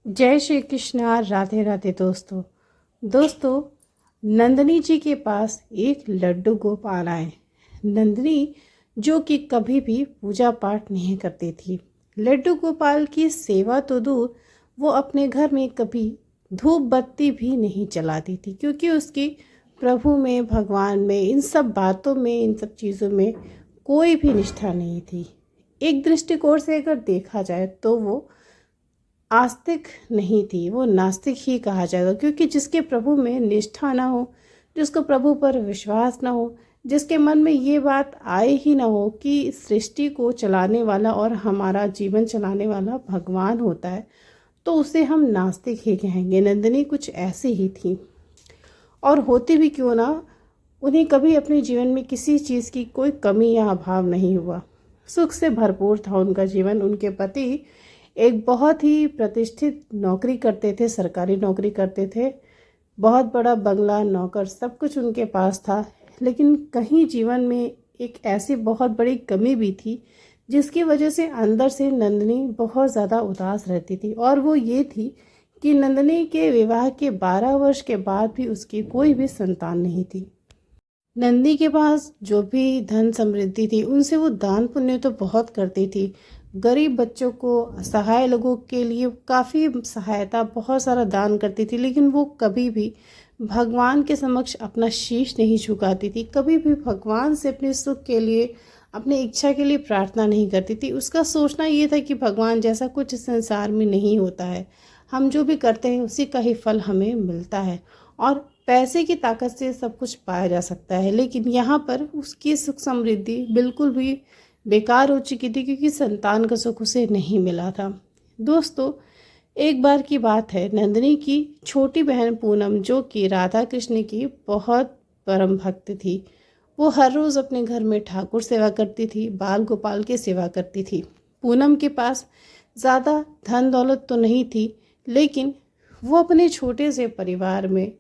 जय श्री कृष्णा। राधे राधे दोस्तों, नंदिनी जी के पास एक लड्डू गोपाल आए। नंदिनी जो कि कभी भी पूजा पाठ नहीं करती थी, लड्डू गोपाल की सेवा तो दूर, वो अपने घर में कभी धूप बत्ती भी नहीं जलाती थी, क्योंकि उसकी प्रभु में, भगवान में, इन सब बातों में, इन सब चीज़ों में कोई भी निष्ठा नहीं थी। एक दृष्टिकोण से अगर देखा जाए तो वो आस्तिक नहीं थी, वो नास्तिक ही कहा जाएगा, क्योंकि जिसके प्रभु में निष्ठा ना हो, जिसको प्रभु पर विश्वास ना हो, जिसके मन में ये बात आए ही ना हो कि सृष्टि को चलाने वाला और हमारा जीवन चलाने वाला भगवान होता है, तो उसे हम नास्तिक ही कहेंगे। नंदिनी कुछ ऐसी ही थी, और होती भी क्यों ना, उन्हें कभी अपने जीवन में किसी चीज़ की कोई कमी या अभाव नहीं हुआ। सुख से भरपूर था उनका जीवन। उनके पति एक बहुत ही प्रतिष्ठित नौकरी करते थे, सरकारी नौकरी करते थे, बहुत बड़ा बंगला, नौकर, सब कुछ उनके पास था। लेकिन कहीं जीवन में एक ऐसी बहुत बड़ी कमी भी थी, जिसकी वजह से अंदर से नंदिनी बहुत ज़्यादा उदास रहती थी, और वो ये थी कि नंदिनी के विवाह के 12 वर्ष के बाद भी उसकी कोई भी संतान नहीं थी। नंदी के पास जो भी धन समृद्धि थी, उनसे वो दान पुण्य तो बहुत करती थी। गरीब बच्चों को, असहाय लोगों के लिए काफ़ी सहायता, बहुत सारा दान करती थी, लेकिन वो कभी भी भगवान के समक्ष अपना शीश नहीं झुकाती थी। कभी भी भगवान से अपने सुख के लिए, अपनी इच्छा के लिए प्रार्थना नहीं करती थी। उसका सोचना ये था कि भगवान जैसा कुछ इस संसार में नहीं होता है, हम जो भी करते हैं उसी का ही फल हमें मिलता है, और पैसे की ताकत से सब कुछ पाया जा सकता है। लेकिन यहाँ पर उसकी सुख समृद्धि बिल्कुल भी बेकार हो चुकी थी, क्योंकि संतान का सुख उसे नहीं मिला था। दोस्तों, एक बार की बात है, नंदिनी की छोटी बहन पूनम, जो कि राधा कृष्ण की बहुत परम भक्त थी, वो हर रोज़ अपने घर में ठाकुर सेवा करती थी, बाल गोपाल की सेवा करती थी। पूनम के पास ज़्यादा धन दौलत तो नहीं थी, लेकिन वो अपने छोटे से परिवार में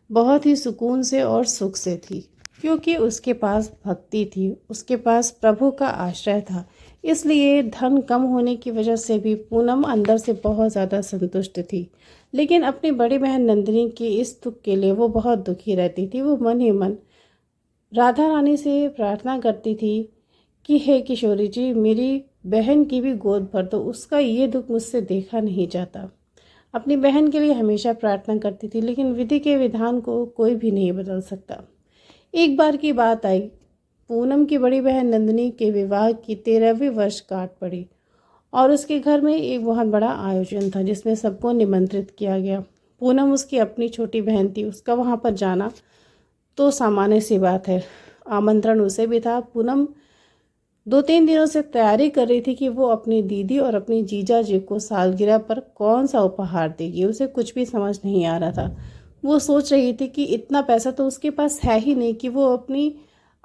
बहुत ही सुकून से और सुख से थी, क्योंकि उसके पास भक्ति थी, उसके पास प्रभु का आश्रय था। इसलिए धन कम होने की वजह से भी पूनम अंदर से बहुत ज़्यादा संतुष्ट थी। लेकिन अपनी बड़ी बहन नंदिनी के इस दुख के लिए वो बहुत दुखी रहती थी। वो मन ही मन राधा रानी से प्रार्थना करती थी कि हे किशोरी जी, मेरी बहन की भी गोद भर दो, उसका ये दुख मुझसे देखा नहीं जाता। अपनी बहन के लिए हमेशा प्रार्थना करती थी, लेकिन विधि के विधान को कोई भी नहीं बदल सकता। एक बार की बात आई, पूनम की बड़ी बहन नंदिनी के विवाह की 13वीं वर्ष गांठ पड़ी, और उसके घर में एक बहुत बड़ा आयोजन था, जिसमें सबको निमंत्रित किया गया। पूनम उसकी अपनी छोटी बहन थी, उसका वहाँ पर जाना तो सामान्य सी बात है। आमंत्रण उसे भी था। पूनम 2-3 दिनों से तैयारी कर रही थी कि वो अपनी दीदी और अपनी जीजा जी को सालगिरह पर कौन सा उपहार देगी। उसे कुछ भी समझ नहीं आ रहा था। वो सोच रही थी कि इतना पैसा तो उसके पास है ही नहीं कि वो अपनी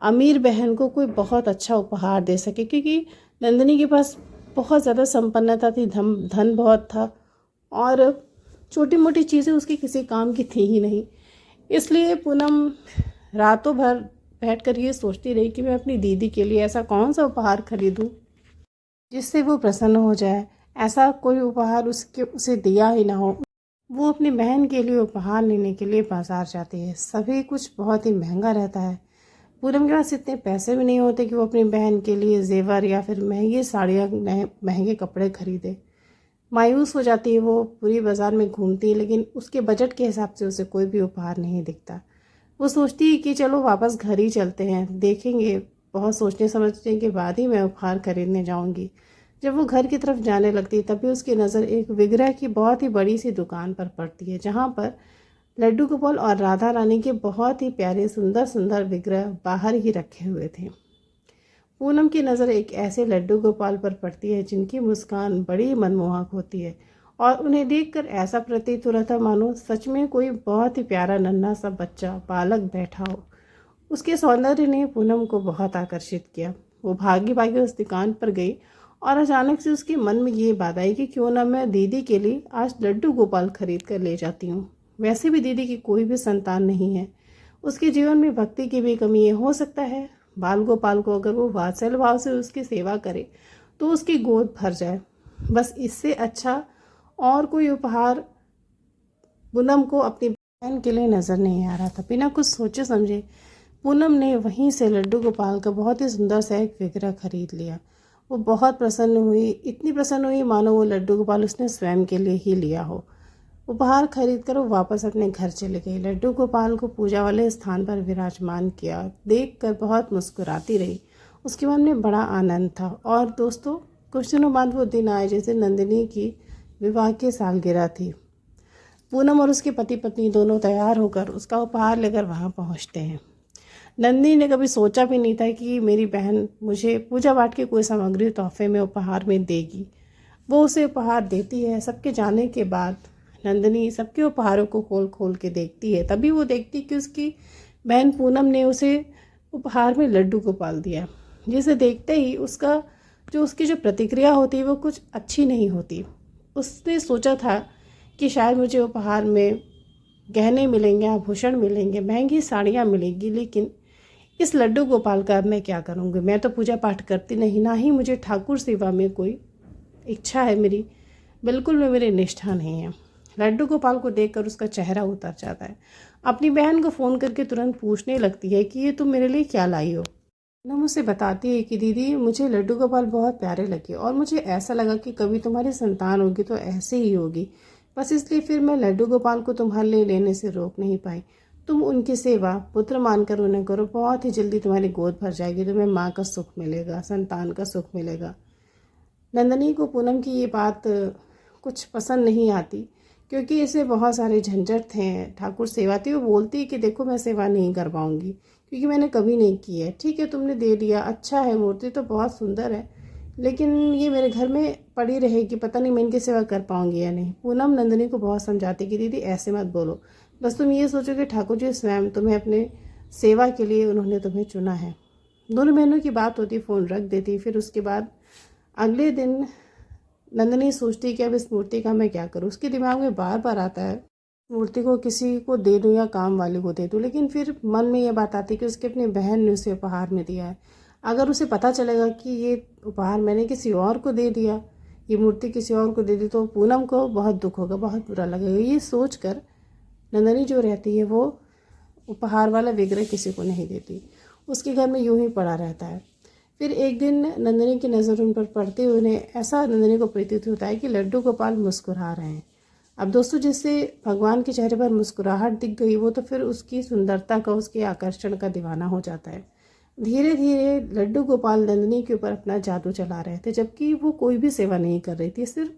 अमीर बहन को कोई बहुत अच्छा उपहार दे सके, क्योंकि नंदिनी के पास बहुत ज़्यादा संपन्नता थी, धन बहुत था, और छोटी मोटी चीज़ें उसकी किसी काम की थी ही नहीं। इसलिए पूनम रातों भर बैठकर ये सोचती रही कि मैं अपनी दीदी के लिए ऐसा कौन सा उपहार खरीदूं जिससे वो प्रसन्न हो जाए। ऐसा कोई उपहार उसे दिया ही ना हो। वो अपनी बहन के लिए उपहार लेने के लिए बाजार जाती है। सभी कुछ बहुत ही महंगा रहता है। पूनम के पास इतने पैसे भी नहीं होते कि वो अपनी बहन के लिए जेवर या फिर महंगी साड़ियाँ, महंगे कपड़े खरीदे। मायूस हो जाती है वो, पूरी बाज़ार में घूमती है, लेकिन उसके बजट के हिसाब से उसे कोई भी उपहार नहीं दिखता। वो सोचती है कि चलो वापस घर ही चलते हैं, देखेंगे, बहुत सोचने समझने के बाद ही मैं उपहार खरीदने जाऊंगी। जब वो घर की तरफ जाने लगती है, तभी उसकी नज़र एक विग्रह की बहुत ही बड़ी सी दुकान पर पड़ती है, जहाँ पर लड्डू गोपाल और राधा रानी के बहुत ही प्यारे सुंदर सुंदर विग्रह बाहर ही रखे हुए थे। पूनम की नज़र एक ऐसे लड्डू गोपाल पर पड़ती है जिनकी मुस्कान बड़ी मनमोहक होती है, और उन्हें देखकर ऐसा प्रतीत हो रहा था मानो सच में कोई बहुत ही प्यारा नन्हा सा बच्चा, बालक बैठा हो। उसके सौंदर्य ने पूनम को बहुत आकर्षित किया। वो भागी भागी उस दुकान पर गई, और अचानक से उसके मन में ये बात आई कि क्यों ना मैं दीदी के लिए आज लड्डू गोपाल खरीद कर ले जाती हूँ। वैसे भी दीदी की कोई भी संतान नहीं है, उसके जीवन में भक्ति की भी कमी है। हो सकता है बाल गोपाल को अगर वो वात्सल्य भाव से उसकी सेवा करे तो उसकी गोद भर जाए। बस इससे अच्छा और कोई उपहार पूनम को अपनी बहन के लिए नज़र नहीं आ रहा था। बिना कुछ सोचे समझे पूनम ने वहीं से लड्डू गोपाल का बहुत ही सुंदर सा एक विग्रह खरीद लिया। वो बहुत प्रसन्न हुई, इतनी प्रसन्न हुई मानो वो लड्डू गोपाल उसने स्वयं के लिए ही लिया हो। उपहार खरीद कर वो वापस अपने घर चले गई। लड्डू गोपाल को पूजा वाले स्थान पर विराजमान किया देखकर बहुत मुस्कुराती रही। उसके मन में बड़ा आनंद था। और दोस्तों, कुछ दिनों बाद वो दिन आए जैसे नंदिनी की विवाह की सालगिरह थी। पूनम और उसके पति पत्नी दोनों तैयार होकर उसका उपहार लेकर वहाँ पहुँचते हैं। नंदिनी ने कभी सोचा भी नहीं था कि मेरी बहन मुझे पूजा पाठ की कोई सामग्री तोहफे में उपहार में देगी। वो उसे उपहार देती है। सबके जाने के बाद नंदिनी सबके उपहारों को खोल खोल के देखती है। तभी वो देखती कि उसकी बहन पूनम ने उसे उपहार में लड्डू गोपाल दिया, जिसे देखते ही उसकी जो प्रतिक्रिया होती है वो कुछ अच्छी नहीं होती। उसने सोचा था कि शायद मुझे उपहार में गहने मिलेंगे, आभूषण मिलेंगे, महंगी साड़ियाँ मिलेंगी, लेकिन इस लड्डू गोपाल का अब मैं क्या करूँगी। मैं तो पूजा पाठ करती नहीं, ना ही मुझे ठाकुर सेवा में कोई इच्छा है मेरी, बिल्कुल में मेरी निष्ठा नहीं है। लड्डू गोपाल को देखकर उसका चेहरा उतर जाता है। अपनी बहन को फ़ोन करके तुरंत पूछने लगती है कि ये तुम मेरे लिए क्या लाई हो। ना मुझसे बताती है कि दीदी, मुझे लड्डू गोपाल बहुत प्यारे लगे और मुझे ऐसा लगा कि कभी तुम्हारी संतान होगी तो ऐसे ही होगी, बस इसलिए फिर मैं लड्डू गोपाल को तुम्हारे लिए लेने से रोक नहीं पाई। तुम उनकी सेवा पुत्र मानकर उन्हें करो, बहुत ही जल्दी तुम्हारी गोद भर जाएगी, तुम्हें माँ का सुख मिलेगा, संतान का सुख मिलेगा। नंदिनी को पूनम की ये बात कुछ पसंद नहीं आती, क्योंकि इसे बहुत सारे झंझट थे ठाकुर सेवा थी। वो बोलती है कि देखो, मैं सेवा नहीं कर पाऊँगी क्योंकि मैंने कभी नहीं की है। ठीक है, तुमने दे दिया, अच्छा है, मूर्ति तो बहुत सुंदर है, लेकिन ये मेरे घर में पड़ी रहेगी, पता नहीं मैं इनकी सेवा कर पाऊँगी या नहीं। पूनम नंदिनी को बहुत समझाती कि दीदी ऐसे मत बोलो, बस तुम ये सोचो कि ठाकुर जी स्वयं तुम्हें अपने सेवा के लिए उन्होंने तुम्हें चुना है। दोनों बहनों की बात होती, फ़ोन रख देती। फिर उसके बाद अगले दिन नंदिनी सोचती कि अब इस मूर्ति का मैं क्या करूँ। उसके दिमाग में बार बार आता है मूर्ति को किसी को दे दूँ या काम वाले को दे दूँ, लेकिन फिर मन में ये बात आती कि उसकी अपनी बहन ने उसे उपहार में दिया है। अगर उसे पता चलेगा कि ये उपहार मैंने किसी और को दे दिया, ये मूर्ति किसी और को दे दी, तो पूनम को बहुत दुख होगा, बहुत बुरा लगेगा। ये सोच कर नंदिनी जो रहती है वो उपहार वाला विग्रह किसी को नहीं देती, उसके घर में यूं ही पड़ा रहता है। फिर एक दिन नंदिनी की नज़र उन पर पड़ते हुए उन्हें ऐसा नंदिनी को प्रतीत होता है कि लड्डू गोपाल मुस्कुरा रहे हैं। अब दोस्तों, जिससे भगवान के चेहरे पर मुस्कुराहट दिख गई, वो तो फिर उसकी सुंदरता का, उसके आकर्षण का दीवाना हो जाता है। धीरे धीरे लड्डू गोपाल नंदिनी के ऊपर अपना जादू चला रहे थे, जबकि वो कोई भी सेवा नहीं कर रही थी। सिर्फ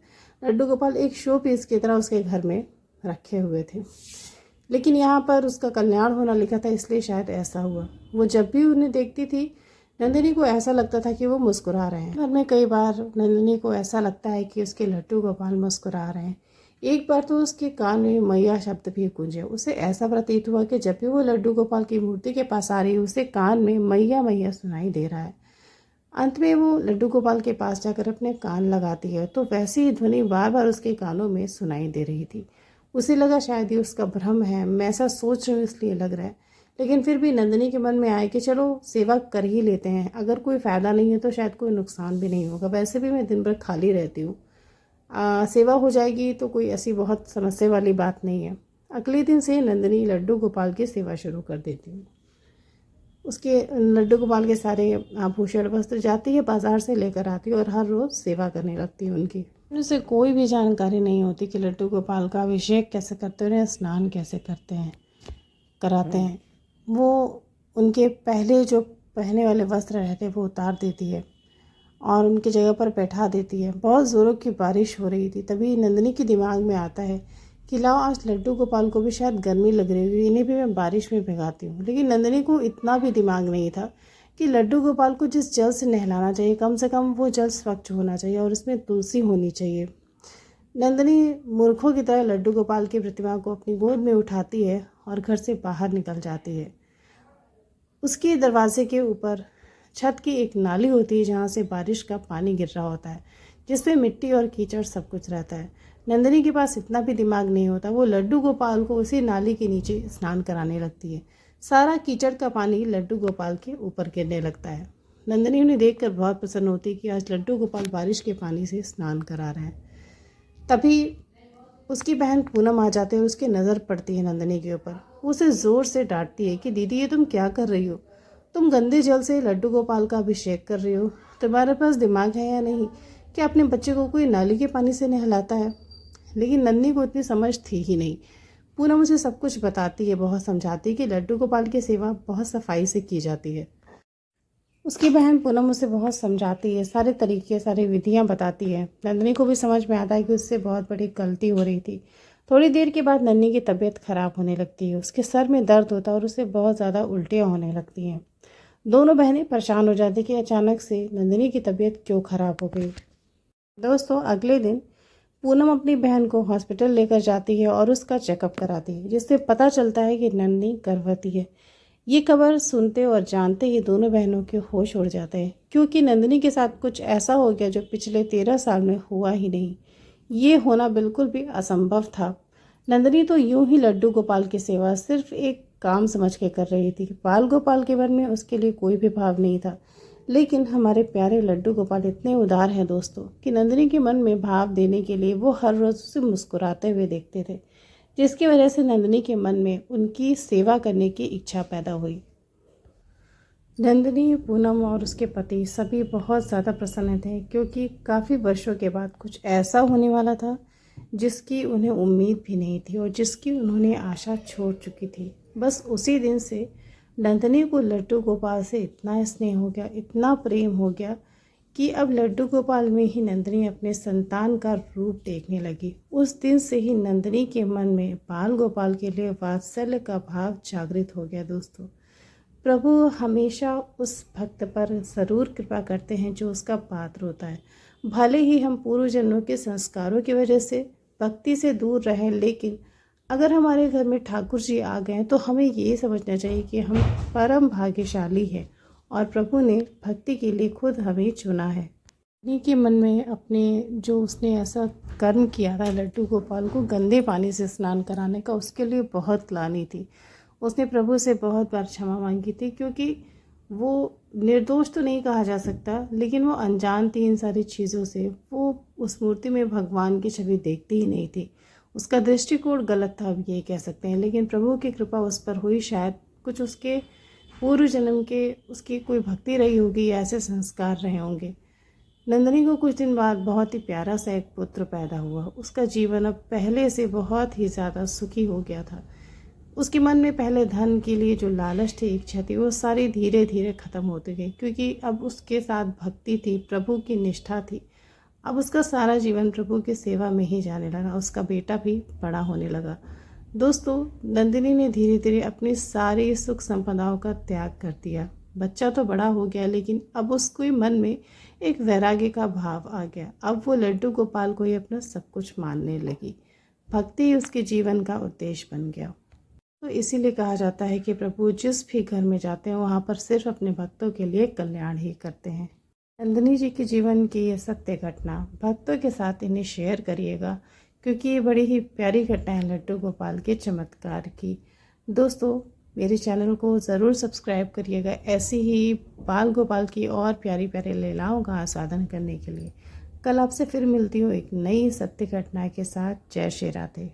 लड्डू गोपाल एक शो पीस की तरह उसके घर में रखे हुए थे, लेकिन यहाँ पर उसका कल्याण होना लिखा था, इसलिए शायद ऐसा हुआ। वो जब भी उन्हें देखती थी, नंदिनी को ऐसा लगता था कि वो मुस्कुरा रहे हैं। घर में कई बार नंदिनी को ऐसा लगता है कि उसके लड्डू गोपाल मुस्कुरा रहे हैं। एक बार तो उसके कान में मैया शब्द भी गूंजे। उसे ऐसा प्रतीत हुआ कि जब भी वो लड्डू गोपाल की मूर्ति के पास आ रही, उसे कान में मैया मैया सुनाई दे रहा है। अंत में वो लड्डू गोपाल के पास जाकर अपने कान लगाती है, तो वैसी ही ध्वनि बार बार उसके कानों में सुनाई दे रही थी। उसे लगा शायद ये उसका भ्रम है, मैं ऐसा सोच रही हूँ इसलिए लग रहा है। लेकिन फिर भी नंदिनी के मन में आए कि चलो सेवा कर ही लेते हैं, अगर कोई फ़ायदा नहीं है तो शायद कोई नुकसान भी नहीं होगा। वैसे भी मैं दिन भर खाली रहती हूँ, सेवा हो जाएगी तो कोई ऐसी बहुत समस्या वाली बात नहीं है। अगले दिन से नंदिनी लड्डू गोपाल की सेवा शुरू कर देती हूँ। उसके लड्डू गोपाल के सारे आभूषण वस्त्र जाती है बाज़ार से लेकर आती है और हर रोज़ सेवा करने लगती है उनकी। उनसे कोई भी जानकारी नहीं होती कि लड्डू गोपाल का अभिषेक कैसे करते हैं, उन्हें स्नान कैसे करते हैं, कराते हैं। वो उनके पहले जो पहने वाले वस्त्र रहते हैं वो उतार देती है और उनकी जगह पर बैठा देती है। बहुत ज़ोरों की बारिश हो रही थी, तभी नंदिनी के दिमाग में आता है कि लाओ, आज लड्डू गोपाल को भी शायद गर्मी लग रही हुई, इन्हें भी मैं बारिश में भिगाती हूँ। लेकिन नंदिनी को इतना भी दिमाग नहीं था कि लड्डू गोपाल को जिस जल से नहलाना चाहिए, कम से कम वो जल स्वच्छ होना चाहिए और उसमें तुलसी होनी चाहिए। नंदिनी मूर्खों की तरह लड्डू गोपाल की प्रतिमा को अपनी गोद में उठाती है और घर से बाहर निकल जाती है। उसके दरवाजे के ऊपर छत की एक नाली होती है जहाँ से बारिश का पानी गिर रहा होता है, जिसमें मिट्टी और कीचड़ सब कुछ रहता है। नंदिनी के पास इतना भी दिमाग नहीं होता, वो लड्डू गोपाल को उसी नाली के नीचे स्नान कराने लगती है। सारा कीचड़ का पानी लड्डू गोपाल के ऊपर गिरने लगता है। नंदिनी उन्हें देखकर बहुत प्रसन्न होती है कि आज लड्डू गोपाल बारिश के पानी से स्नान करा रहे हैं। तभी उसकी बहन पूनम आ जाती है और उसकी नज़र पड़ती है नंदिनी के ऊपर। उसे ज़ोर से डांटती है कि दीदी ये तुम क्या कर रही हो, तुम गंदे जल से लड्डू गोपाल का अभिषेक कर रही हो, तुम्हारे पास दिमाग है या नहीं कि अपने बच्चे को कोई नाली के पानी से नहलाता है। लेकिन नन्ही को इतनी समझ थी ही नहीं। पूनम उसे सब कुछ बताती है, बहुत समझाती है कि लड्डू गोपाल की सेवा बहुत सफाई से की जाती है। उसकी बहन पूनम उसे बहुत समझाती है, सारे तरीके सारी विधियां बताती है। नंदिनी को भी समझ में आता है कि उससे बहुत बड़ी गलती हो रही थी। थोड़ी देर के बाद नन्ही की तबीयत खराब होने लगती है, उसके सर में दर्द होता है और उसे बहुत ज़्यादा उल्टियाँ होने लगती हैं। दोनों बहनें परेशान हो जाती कि अचानक से नंदिनी की तबीयत क्यों खराब हो गई। दोस्तों, अगले दिन पूनम अपनी बहन को हॉस्पिटल लेकर जाती है और उसका चेकअप कराती है, जिससे पता चलता है कि नन्ही गर्भवती है। ये खबर सुनते और जानते ही दोनों बहनों के होश उड़ जाते हैं, क्योंकि नंदिनी के साथ कुछ ऐसा हो गया जो पिछले 13 साल में हुआ ही नहीं। ये होना बिल्कुल भी असंभव था। नंदिनी तो यूं ही लड्डू गोपाल की सेवा सिर्फ एक काम समझ के कर रही थी। बाल गोपाल के मन में उसके लिए कोई भी भाव नहीं था। लेकिन हमारे प्यारे लड्डू गोपाल इतने उदार हैं दोस्तों, कि नंदिनी के मन में भाव देने के लिए वो हर रोज़ उसे मुस्कुराते हुए देखते थे, जिसकी वजह से नंदिनी के मन में उनकी सेवा करने की इच्छा पैदा हुई। नंदिनी, पूनम और उसके पति सभी बहुत ज़्यादा प्रसन्न थे, क्योंकि काफ़ी वर्षों के बाद कुछ ऐसा होने वाला था जिसकी उन्हें उम्मीद भी नहीं थी और जिसकी उन्होंने आशा छोड़ चुकी थी। बस उसी दिन से नंदिनी को लड्डू गोपाल से इतना स्नेह हो गया, इतना प्रेम हो गया कि अब लड्डू गोपाल में ही नंदिनी अपने संतान का रूप देखने लगी। उस दिन से ही नंदिनी के मन में बाल गोपाल के लिए वात्सल्य का भाव जागृत हो गया। दोस्तों, प्रभु हमेशा उस भक्त पर ज़रूर कृपा करते हैं जो उसका पात्र होता है। भले ही हम पूर्व जन्मों के संस्कारों की वजह से भक्ति से दूर रहें, लेकिन अगर हमारे घर में ठाकुर जी आ गए तो हमें ये समझना चाहिए कि हम परम भाग्यशाली हैं और प्रभु ने भक्ति के लिए खुद हमें चुना है। उन्हीं के मन में अपने जो उसने ऐसा कर्म किया था लड्डू गोपाल को गंदे पानी से स्नान कराने का, उसके लिए बहुत ग्लानि थी। उसने प्रभु से बहुत बार क्षमा मांगी थी, क्योंकि वो निर्दोष तो नहीं कहा जा सकता, लेकिन वो अनजान थी इन सारी चीज़ों से। वो उस मूर्ति में भगवान की छवि देखती ही नहीं थी। उसका दृष्टिकोण गलत था, अब ये कह सकते हैं। लेकिन प्रभु की कृपा उस पर हुई, शायद कुछ उसके पूर्व जन्म के उसकी कोई भक्ति रही होगी या ऐसे संस्कार रहे होंगे। नंदिनी को कुछ दिन बाद बहुत ही प्यारा सा एक पुत्र पैदा हुआ। उसका जीवन अब पहले से बहुत ही ज़्यादा सुखी हो गया था। उसके मन में पहले धन के लिए जो लालच थी, इच्छा थी, वो सारी धीरे धीरे ख़त्म होती गई, क्योंकि अब उसके साथ भक्ति थी, प्रभु की निष्ठा थी। अब उसका सारा जीवन प्रभु की सेवा में ही जाने लगा। उसका बेटा भी बड़ा होने लगा। दोस्तों, नंदिनी ने धीरे धीरे अपनी सारी सुख संपदाओं का त्याग कर दिया। बच्चा तो बड़ा हो गया, लेकिन अब उसके मन में एक वैराग्य का भाव आ गया। अब वो लड्डू गोपाल को ही अपना सब कुछ मानने लगी। भक्ति उसके जीवन का उद्देश्य बन गया। तो इसीलिए कहा जाता है कि प्रभु जिस भी घर में जाते हैं वहाँ पर सिर्फ अपने भक्तों के लिए कल्याण ही करते हैं। नंदिनी जी के जीवन की ये सत्य घटना भक्तों के साथ इन्हें शेयर करिएगा, क्योंकि ये बड़ी ही प्यारी घटना है लड्डू गोपाल के चमत्कार की। दोस्तों, मेरे चैनल को ज़रूर सब्सक्राइब करिएगा ऐसी ही बाल गोपाल की और प्यारी प्यारी लीलाओं का आस्वादन करने के लिए। कल आपसे फिर मिलती हूँ एक नई सत्य घटना के साथ। जय श्री राधे।